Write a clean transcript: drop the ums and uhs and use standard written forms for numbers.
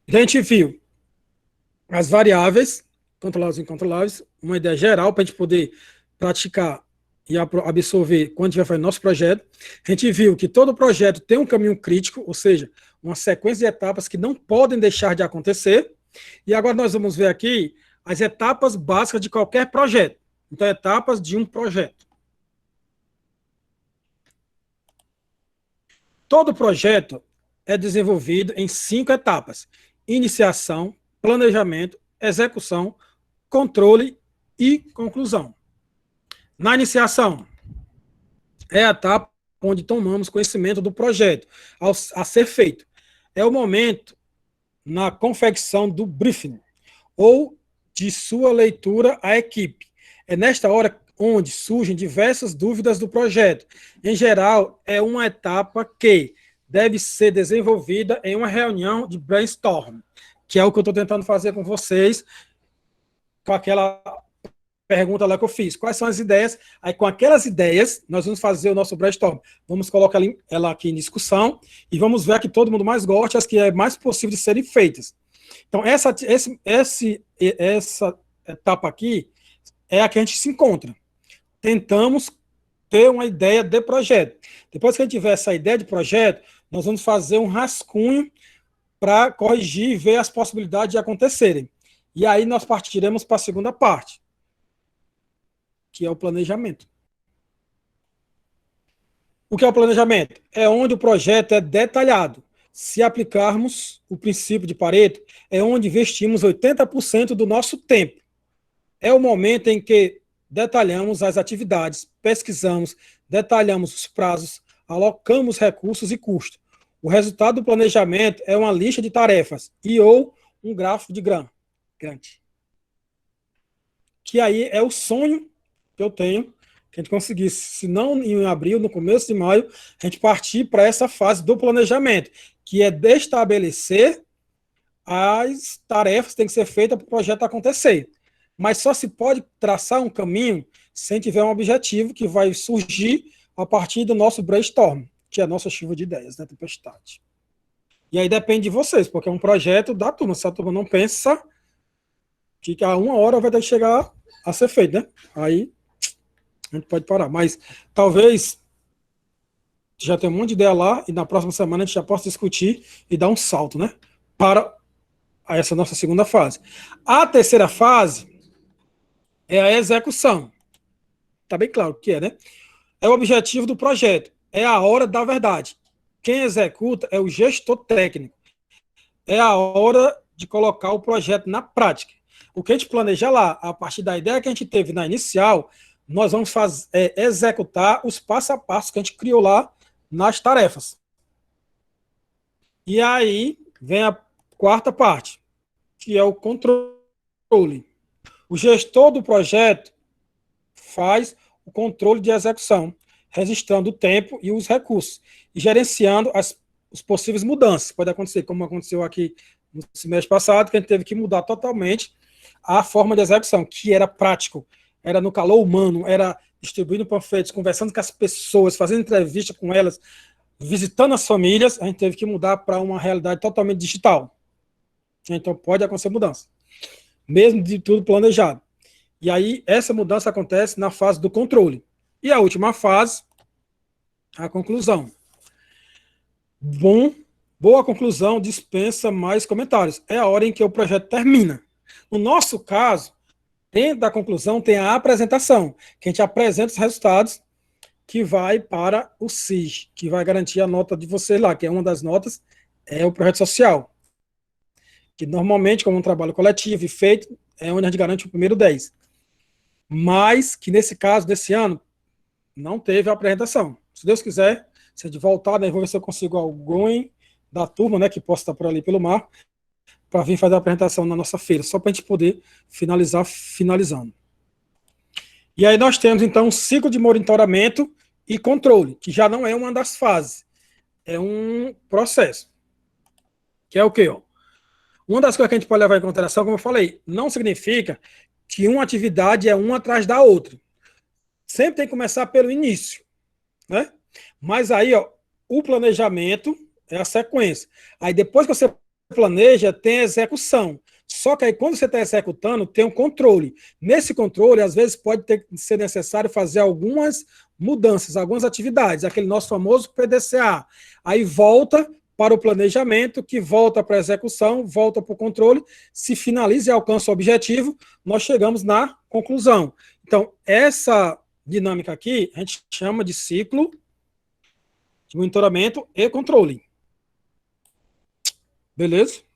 Então, a gente viu as variáveis, controláveis e incontroláveis, uma ideia geral para a gente poder praticar e absorver quando a gente vai fazer nosso projeto. A gente viu que todo projeto tem um caminho crítico, ou seja, uma sequência de etapas que não podem deixar de acontecer. E agora nós vamos ver aqui as etapas básicas de qualquer projeto. Então, etapas de um projeto. Todo projeto é desenvolvido em 5 etapas: iniciação, planejamento, execução, controle e conclusão. Na iniciação, é a etapa onde tomamos conhecimento do projeto a ser feito. É o momento na confecção do briefing ou de sua leitura à equipe. É nesta hora onde surgem diversas dúvidas do projeto. Em geral, é uma etapa que deve ser desenvolvida em uma reunião de brainstorm, que é o que eu estou tentando fazer com vocês, com aquela pergunta lá que eu fiz. Quais são as ideias? Aí, com aquelas ideias, nós vamos fazer o nosso brainstorm. Vamos colocar ela aqui em discussão e vamos ver a que todo mundo mais gosta, as que é mais possível de serem feitas. Então, essa etapa aqui é a que a gente se encontra. Tentamos ter uma ideia de projeto. Depois que a gente tiver essa ideia de projeto, nós vamos fazer um rascunho para corrigir e ver as possibilidades de acontecerem. E aí nós partiremos para a segunda parte, que é o planejamento. O que é o planejamento? É onde o projeto é detalhado. Se aplicarmos o princípio de Pareto, é onde investimos 80% do nosso tempo. É o momento em que detalhamos as atividades, pesquisamos, detalhamos os prazos, alocamos recursos e custos. O resultado do planejamento é uma lista de tarefas e ou um gráfico de Gantt. Que aí é o sonho que eu tenho, que a gente conseguisse, se não em abril, no começo de maio, a gente partir para essa fase do planejamento, que é de estabelecer as tarefas que têm que ser feitas para o projeto acontecer. Mas só se pode traçar um caminho sem tiver um objetivo que vai surgir a partir do nosso brainstorm, que é a nossa chuva de ideias, né, tempestade. E aí depende de vocês, porque é um projeto da turma. Se a turma não pensa, que a 1 hora vai ter que chegar a ser feito, né? Aí a gente pode parar. Mas talvez já tenha um monte de ideia lá e na próxima semana a gente já possa discutir e dar um salto, né? Para essa nossa segunda fase. A terceira fase é a execução. Tá bem claro o que é, né? É o objetivo do projeto. É a hora da verdade. Quem executa é o gestor técnico. É a hora de colocar o projeto na prática. O que a gente planeja lá, a partir da ideia que a gente teve na inicial, nós vamos executar os passo a passo que a gente criou lá nas tarefas. E aí vem a quarta parte, que é o controle. O gestor do projeto faz o controle de execução, registrando o tempo e os recursos, e gerenciando as possíveis mudanças. Pode acontecer, como aconteceu aqui no semestre passado, que a gente teve que mudar totalmente a forma de execução, que era prático, era no calor humano, era distribuindo panfletos, conversando com as pessoas, fazendo entrevista com elas, visitando as famílias. A gente teve que mudar para uma realidade totalmente digital. Então pode acontecer mudança, mesmo de tudo planejado. E aí essa mudança acontece na fase do controle. E a última fase, a conclusão. Boa conclusão dispensa mais comentários. É a hora em que o projeto termina. No nosso caso, dentro da conclusão tem a apresentação, que a gente apresenta os resultados que vai para o SIG, que vai garantir a nota de vocês lá, que é uma das notas, é o projeto social. Que normalmente, como um trabalho coletivo e feito, é onde a gente garante o primeiro 10. Mas que nesse caso, desse ano, não teve a apresentação. Se Deus quiser, se a gente voltar, né, vou ver se eu consigo alguém da turma, né, que possa estar por ali pelo mar, para vir fazer a apresentação na nossa feira, só para a gente poder finalizando. E aí nós temos, então, um ciclo de monitoramento e controle, que já não é uma das fases, é um processo. Que é o quê? Ó? Uma das coisas que a gente pode levar em consideração, como eu falei, não significa que uma atividade é uma atrás da outra. Sempre tem que começar pelo início, Mas aí, ó, o planejamento é a sequência. Aí depois que você planeja, tem a execução. Só que aí, quando você está executando, tem um controle. Nesse controle, às vezes, pode ser necessário fazer algumas mudanças, algumas atividades, aquele nosso famoso PDCA. Aí volta para o planejamento, que volta para a execução, volta para o controle, se finaliza e alcança o objetivo, nós chegamos na conclusão. Então, essa dinâmica aqui, a gente chama de ciclo de monitoramento e controle. Beleza?